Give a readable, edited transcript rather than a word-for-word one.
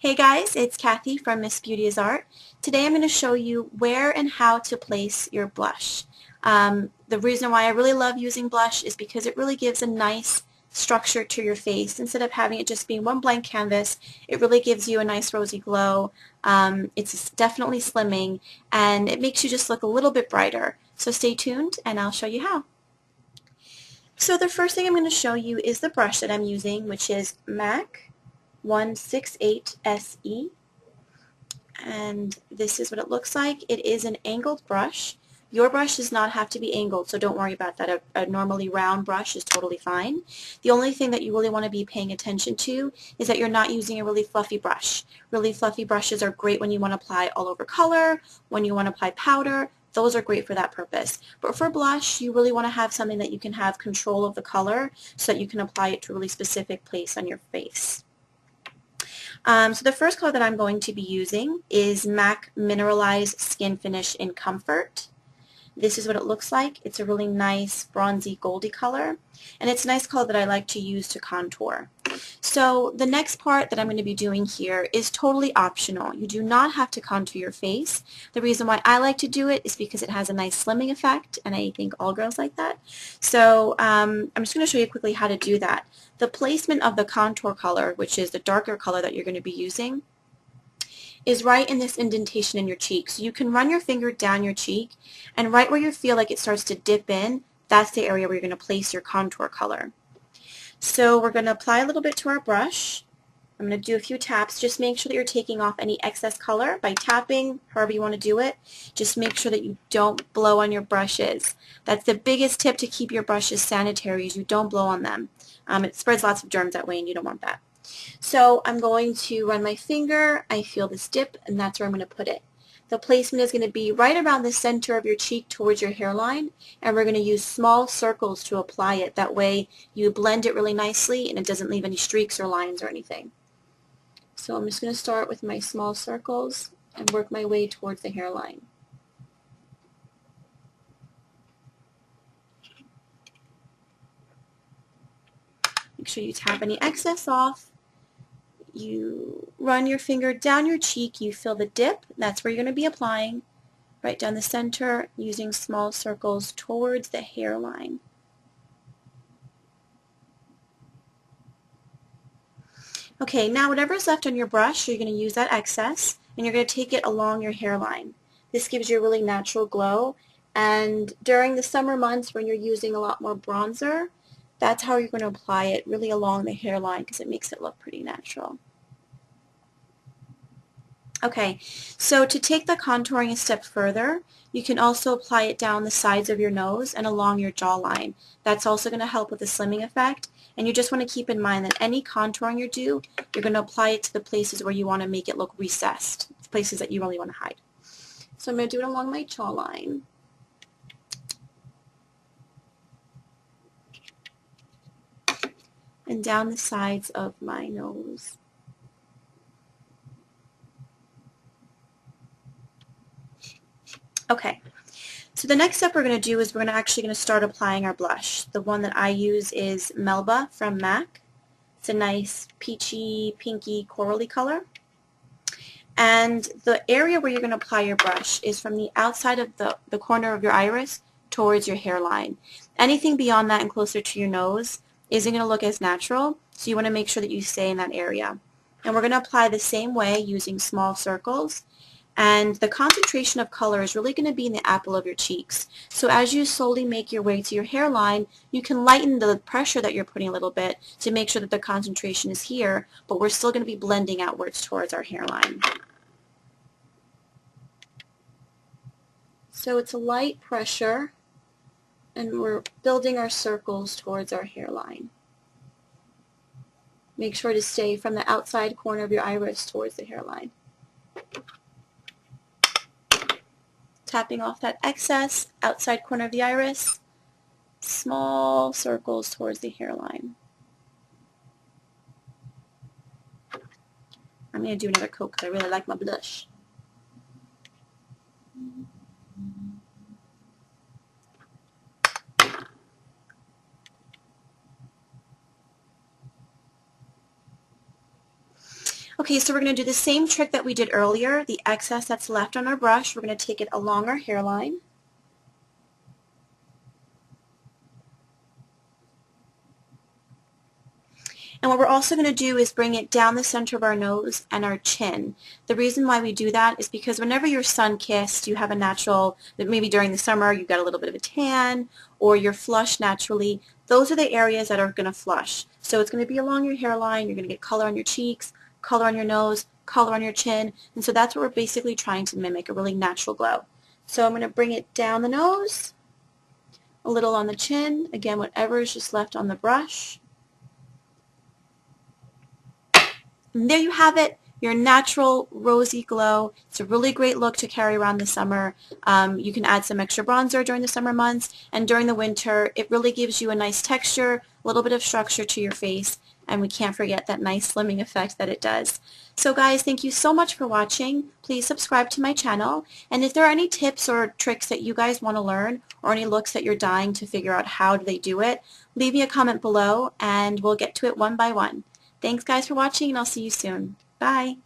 Hey guys, it's Kathy from Miss Beauty is Art. Today I'm going to show you where and how to place your blush. The reason why I really love using blush is because it really gives a nice structure to your face. Instead of having it just being one blank canvas, it really gives you a nice rosy glow. It's definitely slimming and it makes you just look a little bit brighter. So stay tuned and I'll show you how. So the first thing I'm going to show you is the brush that I'm using, which is MAC 168 SE, and this is what it looks like. It is an angled brush. Your brush does not have to be angled, so don't worry about that. A normally round brush is totally fine. The only thing that you really want to be paying attention to is that you're not using a really fluffy brush. Really fluffy brushes are great when you want to apply all over color, when you want to apply powder. Those are great for that purpose. But for blush, you really want to have something that you can have control of the color so that you can apply it to a really specific place on your face. So the first color that I'm going to be using is MAC Mineralize Skinfinish in Comfort. This is what it looks like. It's a really nice bronzy goldy color, and it's a nice color that I like to use to contour. So the next part that I'm going to be doing here is totally optional. You do not have to contour your face. The reason why I like to do it is because it has a nice slimming effect, and I think all girls like that. So I'm just going to show you quickly how to do that. The placement of the contour color, which is the darker color that you're going to be using, is right in this indentation in your cheek. So you can run your finger down your cheek, and right where you feel like it starts to dip in, that's the area where you're going to place your contour color. So we're going to apply a little bit to our brush. I'm going to do a few taps. Just make sure that you're taking off any excess color by tapping, however you want to do it. Just make sure that you don't blow on your brushes. That's the biggest tip to keep your brushes sanitary, is you don't blow on them. It spreads lots of germs that way, and you don't want that. So I'm going to run my finger. I feel this dip, and that's where I'm going to put it. The placement is going to be right around the center of your cheek towards your hairline, and we're going to use small circles to apply it. That way you blend it really nicely and it doesn't leave any streaks or lines or anything. So I'm just going to start with my small circles and work my way towards the hairline. Make sure you tap any excess off. You run your finger down your cheek, you feel the dip, that's where you're going to be applying, right down the center, using small circles towards the hairline. Okay, now whatever's left on your brush, you're going to use that excess, and you're going to take it along your hairline. This gives you a really natural glow, and during the summer months when you're using a lot more bronzer, that's how you're going to apply it, really along the hairline, because it makes it look pretty natural. Okay, so to take the contouring a step further, you can also apply it down the sides of your nose and along your jawline. That's also going to help with the slimming effect, and you just want to keep in mind that any contouring you do, you're going to apply it to the places where you want to make it look recessed, places that you really want to hide. So I'm going to do it along my jawline. And down the sides of my nose. Okay, so the next step we're going to do is we're actually going to start applying our blush. The one that I use is Melba from MAC. It's a nice peachy, pinky, corally color. And the area where you're going to apply your brush is from the outside of the corner of your iris towards your hairline. Anything beyond that and closer to your nose isn't going to look as natural, so you want to make sure that you stay in that area. And we're going to apply the same way using small circles. And the concentration of color is really going to be in the apple of your cheeks. So as you slowly make your way to your hairline, you can lighten the pressure that you're putting a little bit to make sure that the concentration is here, but we're still going to be blending outwards towards our hairline. So it's a light pressure, and we're building our circles towards our hairline. Make sure to stay from the outside corner of your iris towards the hairline. Tapping off that excess outside corner of the iris, small circles towards the hairline. I'm going to do another coat because I really like my blush. Okay, so we're going to do the same trick that we did earlier, the excess that's left on our brush. We're going to take it along our hairline. And what we're also going to do is bring it down the center of our nose and our chin. The reason why we do that is because whenever you're sun-kissed, you have a natural, maybe during the summer you've got a little bit of a tan, or you're flushed naturally. Those are the areas that are going to flush. So it's going to be along your hairline. You're going to get color on your cheeks, color on your nose, color on your chin. And so that's what we're basically trying to mimic, a really natural glow. So I'm going to bring it down the nose, a little on the chin, again, whatever is just left on the brush. And there you have it, your natural rosy glow. It's a really great look to carry around the summer. You can add some extra bronzer during the summer months, and during the winter it really gives you a nice texture, a little bit of structure to your face, and we can't forget that nice slimming effect that it does. So guys, thank you so much for watching. Please subscribe to my channel, and if there are any tips or tricks that you guys want to learn, or any looks that you're dying to figure out how do they do it, leave me a comment below and we'll get to it one by one. Thanks guys for watching, and I'll see you soon. Bye.